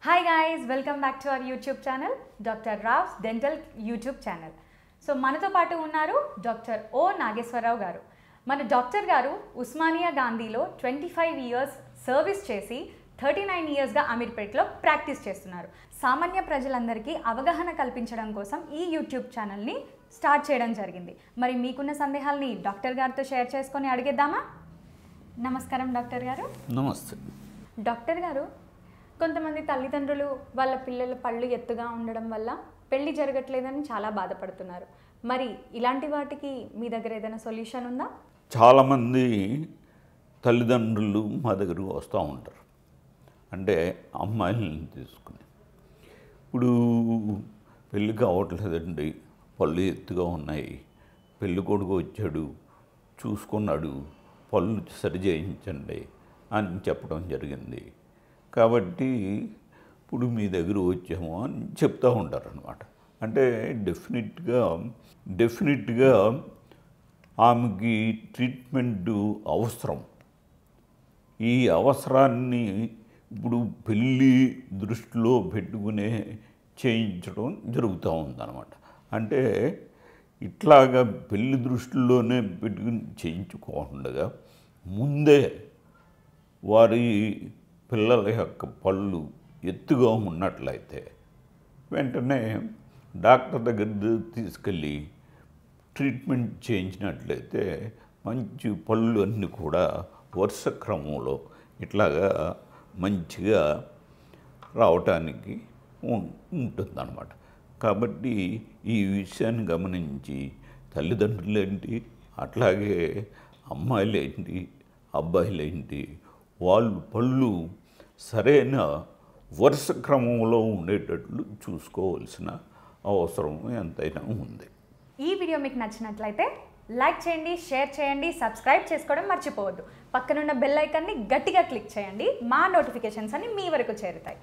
Hi guys, welcome back to our YouTube channel, Dr. Rav's Dental YouTube channel. So మనతో పాటు ఉన్నారు doctor ఓ నాగేశ్వరరావు గారు. మన డాక్టర్ గారు ఉస్మానియా గాంధీలో 25 ఇయర్స్ సర్వీస్ చేసి 39 ఇయర్స్గా అమీర్పేట్లో ప్రాక్టీస్ చేస్తున్నారు. సామాన్య ప్రజలందరికీ అవగాహన కల్పించడం కోసం ఈ యూట్యూబ్ ఛానల్ని స్టార్ట్ చేయడం జరిగింది. మరి మీకున్న సందేహాల్ని డాక్టర్ గారితో షేర్ చేసుకొని అడిగేద్దామా? నమస్కారం డాక్టర్ గారు. నమస్తే. డాక్టర్ గారు, కొంతమంది తల్లిదండ్రులు వాళ్ళ పిల్లల పళ్ళు ఎత్తుగా ఉండడం వల్ల పెళ్లి జరగట్లేదని చాలా బాధపడుతున్నారు. మరి ఇలాంటి వాటికి మీ దగ్గర ఏదైనా సొల్యూషన్ ఉందా? చాలామంది తల్లిదండ్రులు మా దగ్గరకు వస్తూ ఉంటారు, అంటే అమ్మాయిలను తీసుకుని. ఇప్పుడు పెళ్ళి కావట్లేదండి, పళ్ళు ఎత్తుగా ఉన్నాయి, పెళ్ళి కొడుకు వచ్చాడు, చూసుకున్నాడు, పళ్ళు సరి చేయించండి అని చెప్పడం జరిగింది. కాబట్టి ఇప్పుడు మీ దగ్గర వచ్చాము అని చెప్తూ ఉంటారు అన్నమాట. అంటే డెఫినెట్గా ఆమెకి ట్రీట్మెంట్ అవసరం. ఈ అవసరాన్ని ఇప్పుడు పెళ్ళి దృష్టిలో పెట్టుకునే చేయించడం జరుగుతూ ఉందన్నమాట. అంటే ఇట్లాగా పెళ్ళి దృష్టిలోనే పెట్టుకుని చేయించుకోకుండా ముందే వారి పిల్లల యొక్క పళ్ళు ఎత్తుగా ఉన్నట్లయితే వెంటనే డాక్టర్ దగ్గర తీసుకెళ్ళి ట్రీట్మెంట్ చేయించినట్లయితే మంచి పళ్ళు అన్నీ కూడా వరుస క్రమంలో ఇట్లాగా మంచిగా రావటానికి ఉంటుందన్నమాట. కాబట్టి ఈ విషయాన్ని గమనించి తల్లిదండ్రులేంటి, అట్లాగే అమ్మాయిలేంటి, అబ్బాయిలేంటి, వాళ్ళు పళ్ళు సరైన వరుస క్రమంలో ఉండేటట్లు చూసుకోవాల్సిన అవసరం ఎంతైనా ఉంది. ఈ వీడియో మీకు నచ్చినట్లయితే లైక్ చేయండి, షేర్ చేయండి, సబ్స్క్రైబ్ చేసుకోవడం మర్చిపోవద్దు. పక్కనున్న బెల్ ఐకాన్ని గట్టిగా క్లిక్ చేయండి. మా నోటిఫికేషన్స్ అన్ని మీ వరకు చేరుతాయి.